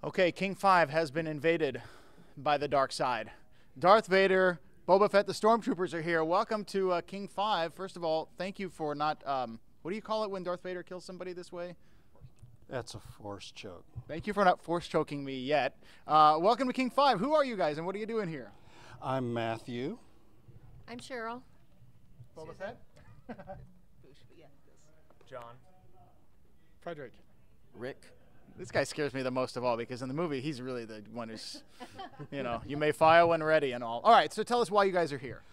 Okay, King 5 has been invaded by the dark side. Darth Vader, Boba Fett, the Stormtroopers are here. Welcome to King 5. First of all, thank you for not, what do you call it when Darth Vader kills somebody this way? That's a force choke. Thank you for not force choking me yet. Welcome to King 5. Who are you guys and what are you doing here? I'm Matthew. I'm Cheryl. Boba Fett? John. Frederick. Rick. This guy scares me the most of all because in the movie he's really the one who's, you know, you may fire when ready and all. All right, so tell us why you guys are here.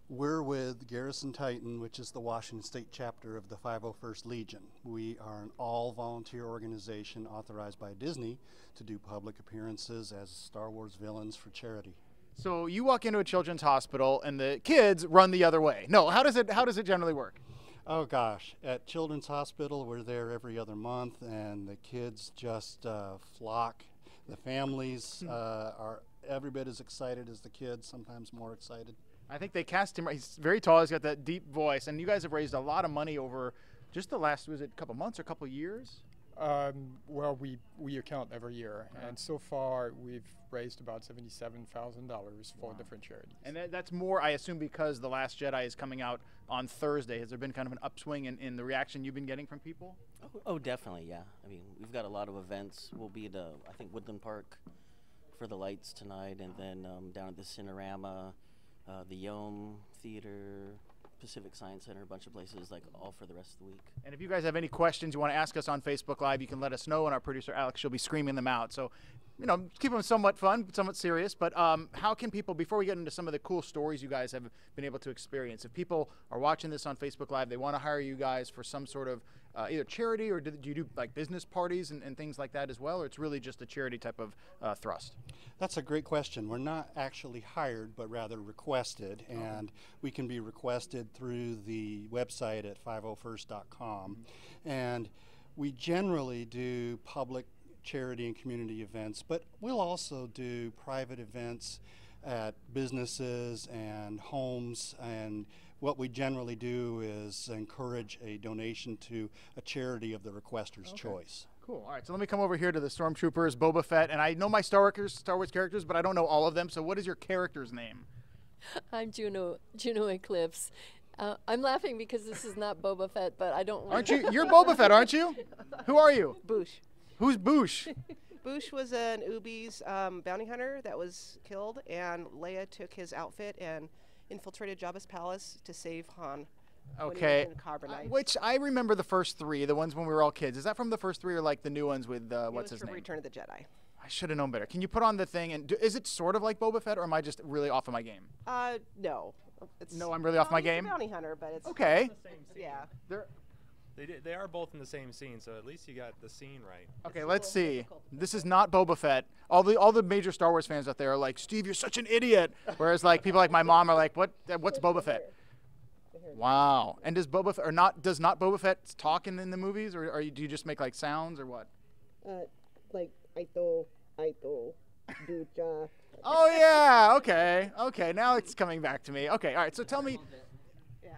We're with Garrison Titan, which is the Washington State chapter of the 501st Legion. We are an all-volunteer organization authorized by Disney to do public appearances as Star Wars villains for charity. So you walk into a children's hospital and the kids run the other way. No, how does it generally work? Oh gosh, at Children's Hospital we're there every other month and the kids just flock. The families are every bit as excited as the kids, sometimes more excited. I think they cast him, he's very tall, he's got that deep voice, and you guys have raised a lot of money over just the last, was it a couple months or a couple years? Well, we account every year, and so far we've raised about $77,000 for different charities. And that's more, I assume, because The Last Jedi is coming out on Thursday. Has there been kind of an upswing in the reaction you've been getting from people? Oh, definitely, yeah. I mean, we've got a lot of events. We'll be at, I think, Woodland Park for the lights tonight, and then down at the Cinerama, the Yom Theater, Pacific Science Center, a bunch of places, like all for the rest of the week. And if you guys have any questions you want to ask us on Facebook Live, you can let us know, and our producer Alex, she'll be screaming them out. So, you know, keep them somewhat fun, somewhat serious. But how can people, before we get into some of the cool stories you guys have been able to experience, if people are watching this on Facebook Live, they want to hire you guys for some sort of either charity, or do you do like business parties and things like that as well, or it's really just a charity type of thrust? That's a great question. We're not actually hired, but rather requested, and we can be requested through the website at 501st.com. And we generally do public charity and community events, but we'll also do private events at businesses and homes, and what we generally do is encourage a donation to a charity of the requester's choice. Cool. All right, so let me come over here to the Stormtroopers, Boba Fett, and I know my Star Wars characters, but I don't know all of them. So what is your character's name? I'm Juno Eclipse. I'm laughing because this is not Boba Fett, but I don't want Aren't you? You're Boba Fett, aren't you? Who are you? Boosh. Who's Boosh? Boosh was an Ubi's bounty hunter that was killed, and Leia took his outfit and infiltrated Jabba's palace to save Han. Okay. When he was in Carbonite. Which I remember the first three, the ones when we were all kids. Is that from the first three or like the new ones with what's his name? Return of the Jedi. I should have known better. Can you put on the thing and is it sort of like Boba Fett, or am I just really off of my game? No. No, I'm really off my game. He's a bounty hunter, but it's okay. The same scene. Yeah. They are both in the same scene, so at least you got the scene right. Okay, let's see. This is not Boba Fett. All the major Star Wars fans out there are like, Steve, you're such an idiot. Whereas like people like my mom are like, what's Boba Fett? Wow. And does Boba Fett, or not? Does not Boba Fett talk in the movies, or do you just make like sounds or what? Like Aito, Ducha. Oh yeah. Okay. Okay. Now it's coming back to me. Okay. All right. So tell me.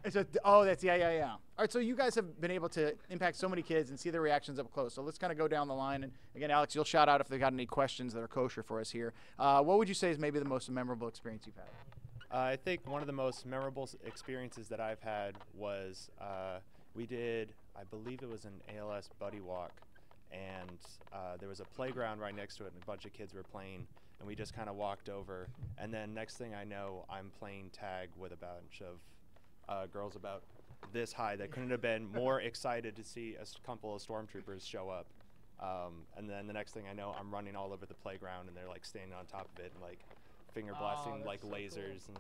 That's yeah. All right, so you guys have been able to impact so many kids and see their reactions up close. So let's kind of go down the line. And again, Alex, you'll shout out if they've got any questions that are kosher for us here. What would you say is maybe the most memorable experience you've had? I think one of the most memorable experiences that I've had was we did, I believe it was an ALS buddy walk, and there was a playground right next to it, and a bunch of kids were playing, and we just kind of walked over. And then next thing I know, I'm playing tag with a bunch of girls about this high that couldn't have been more excited to see a couple of stormtroopers show up. And then the next thing I know, I'm running all over the playground, and they're like standing on top of it and like finger blasting like lasers and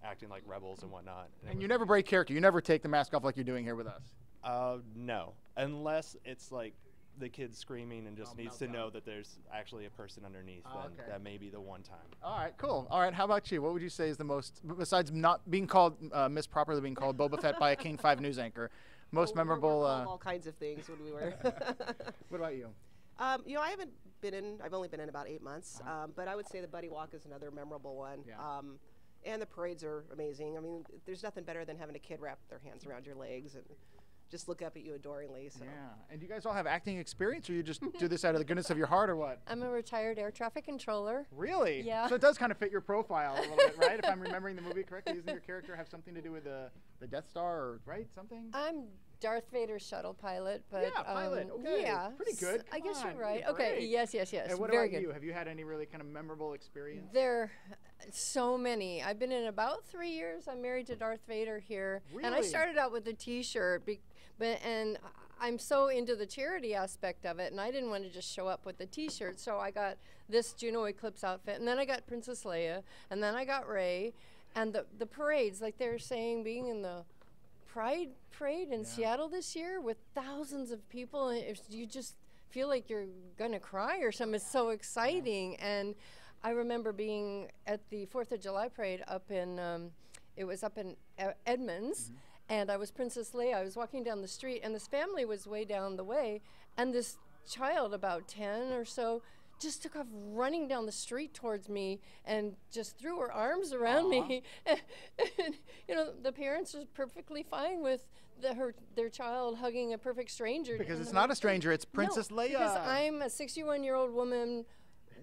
acting like rebels and whatnot. And you never break character. You never take the mask off like you're doing here with us. No, unless it's like the kid screaming and just needs to know that there's actually a person underneath. Then that may be the one time. All right, cool. All right, how about you? What would you say is the most, besides not being called, misproperly being called Boba Fett by a King 5 news anchor, most memorable? We were called all kinds of things when we were. What about you? You know, I've only been in about 8 months, but I would say the Buddy Walk is another memorable one. Yeah. And the parades are amazing. I mean, there's nothing better than having a kid wrap their hands around your legs and just look up at you adoringly. So. Yeah. And do you guys all have acting experience, or you just do this out of the goodness of your heart, or what? I'm a retired air traffic controller. Really? Yeah. So it does kind of fit your profile a little bit, right? If I'm remembering the movie correctly, doesn't your character have something to do with the Death Star, or right? Something? I'm Darth Vader's shuttle pilot, but Yeah, pilot. Okay. yeah, Pretty good. I guess Come you're on, right. you're Okay, great. yes. And what Very about good. you? Have you had any really kind of memorable experience? There so many. I've been in about 3 years. I'm married to Darth Vader here. And I Really? started out with a t-shirt, and I'm so into the charity aspect of it, and I didn't want to just show up with the t-shirt, so I got this Juno Eclipse outfit, and then I got Princess Leia, and then I got Rey, and the parades, like they were saying, being in the Pride Parade in Seattle this year with thousands of people, and you just feel like you're gonna cry or something. It's so exciting. And I remember being at the 4th of July parade up in, it was up in Edmonds, and I was Princess Leia. I was walking down the street, and this family was way down the way, and this child, about 10 or so, just took off running down the street towards me and just threw her arms around me. And, you know, the parents are perfectly fine with their child hugging a perfect stranger. Because in it's the not middle a stranger, it's Princess no, Leia. Because I'm a 61-year-old woman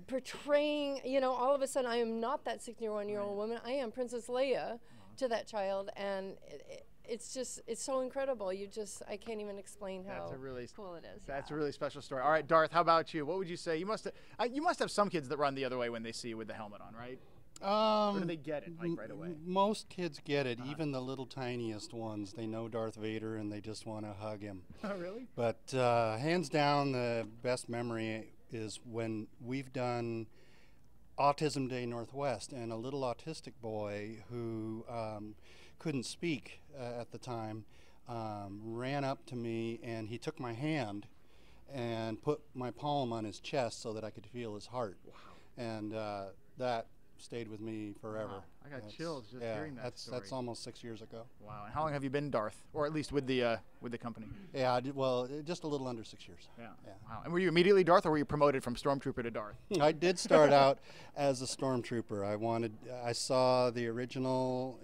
portraying, you know, all of a sudden I am not that 61-year-old woman. I am Princess Leia to that child, and it's just, it's so incredible. I can't even explain how cool it is. That's a really special story. All right, Darth, how about you? What would you say? You must have some kids that run the other way when they see you with the helmet on, right? Or do they get it like right away? Most kids get it, even the little tiniest ones. They know Darth Vader and they just want to hug him. Oh, really? But hands down, the best memory is when we've done Autism Day Northwest, and a little autistic boy who couldn't speak at the time ran up to me, and he took my hand and put my palm on his chest so that I could feel his heart. Wow. And that stayed with me forever. Wow. I got chills just hearing that story. That's almost 6 years ago. Wow. And how long have you been Darth, or at least with the company? Yeah, well, just a little under 6 years. Yeah. Wow. And were you immediately Darth, or were you promoted from Stormtrooper to Darth? I did start out as a Stormtrooper. I saw the original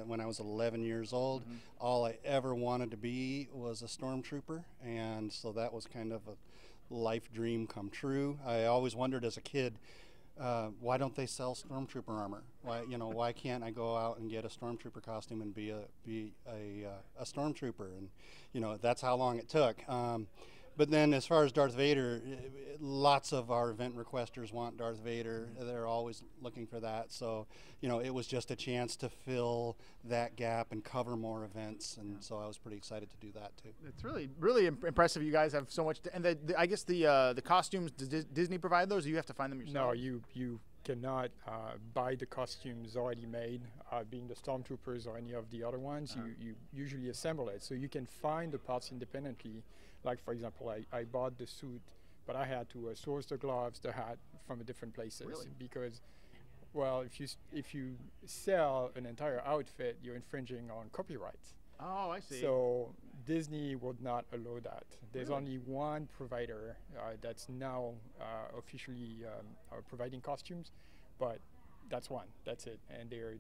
when I was 11 years old. All I ever wanted to be was a Stormtrooper, and so that was kind of a life dream come true. I always wondered as a kid, why don't they sell Stormtrooper armor? Why can't I go out and get a Stormtrooper costume and be a Stormtrooper? And that's how long it took. But then, as far as Darth Vader, lots of our event requesters want Darth Vader. They're always looking for that. So, it was just a chance to fill that gap and cover more events, and so I was pretty excited to do that too. It's really, really impressive. You guys have so much, and I guess the costumes, does Disney provide those, or you have to find them yourself? No, you cannot buy the costumes already made, being the Stormtroopers or any of the other ones. You usually assemble it, so you can find the parts independently. Like, for example, I bought the suit, but I had to source the gloves, the hat from different places. Really? Because, well, if you sell an entire outfit, you're infringing on copyright. Oh, I see. So Disney would not allow that. There's Really? only one provider that's now officially providing costumes, but that's one. That's it, and they're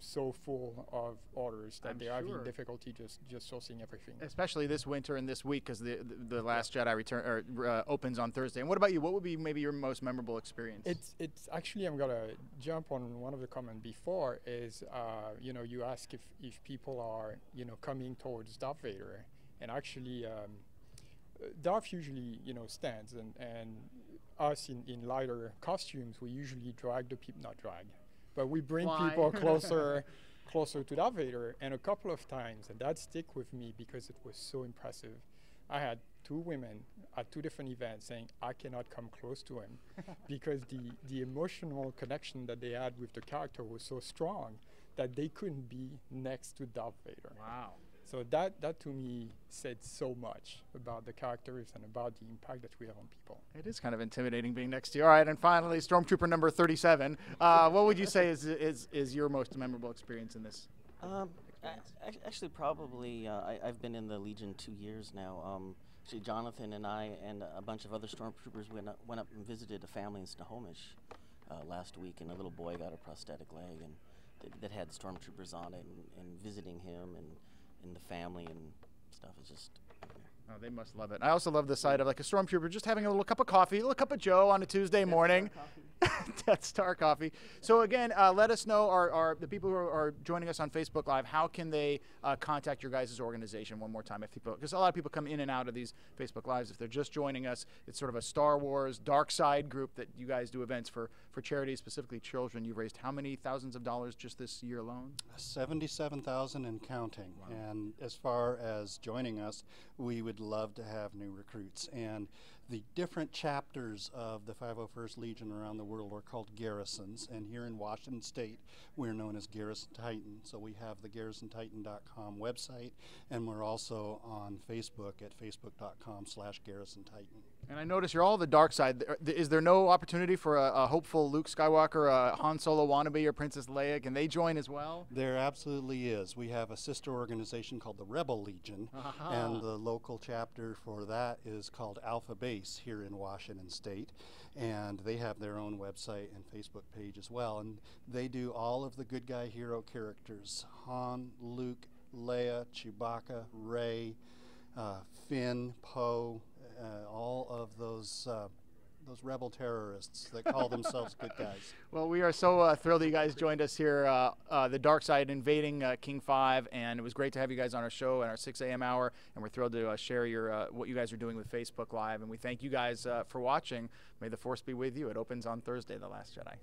so full of orders that they're having difficulty just sourcing everything. Especially this winter and this week, because the Last Jedi opens on Thursday. And what about you? What would be maybe your most memorable experience? It's actually, I'm gonna jump on one of the comments before. Is you ask if people are coming towards Darth Vader, and actually Darth usually stands, and us in lighter costumes, we usually drag the people, not drag, but we bring people closer to Darth Vader. And a couple of times, and that stick with me because it was so impressive, I had two women at two different events saying, I cannot come close to him because the emotional connection that they had with the character was so strong that they couldn't be next to Darth Vader. Wow. So that to me said so much about the characters and about the impact that we have on people. It is kind of intimidating being next to you. All right, and finally, Stormtrooper number 37. What would you say is your most memorable experience in this? Actually, probably, I've been in the Legion 2 years now. Actually, Jonathan and I and a bunch of other Stormtroopers went up and visited a family in Snohomish last week, and a little boy got a prosthetic leg and that had Stormtroopers on it, and visiting him and the family, and stuff is just. Oh, they must love it. I also love the side of like a stormtrooper just having a little cup of coffee, a little cup of Joe on a Tuesday morning. Death Star coffee. So again, let us know, the people who are joining us on Facebook Live, how can they contact your guys' organization one more time? Because a lot of people come in and out of these Facebook Lives. If they're just joining us, it's sort of a Star Wars dark side group that you guys do events for charities, specifically children. You've raised how many thousands of dollars just this year alone? 77,000 and counting. Wow. And as far as joining us, we would love to have new recruits. And the different chapters of the 501st Legion around the world are called garrisons. And here in Washington State, we're known as Garrison Titan. So we have the garrisontitan.com website, and we're also on Facebook at facebook.com/garrisontitan. And I notice you're all the dark side. Is there no opportunity for a hopeful Luke Skywalker, a Han Solo wannabe, or Princess Leia? Can they join as well? There absolutely is. We have a sister organization called the Rebel Legion, and the local chapter for that is called Alpha Base here in Washington State. And they have their own website and Facebook page as well. And they do all of the good guy hero characters: Han, Luke, Leia, Chewbacca, Rey, Finn, Poe, all of those rebel terrorists that call themselves good guys. Well, we are so thrilled that you guys joined us here, the dark side invading King 5, and it was great to have you guys on our show at our 6 a.m. hour, and we're thrilled to share your what you guys are doing with Facebook Live, and we thank you guys for watching. May the Force be with you. It opens on Thursday, The Last Jedi.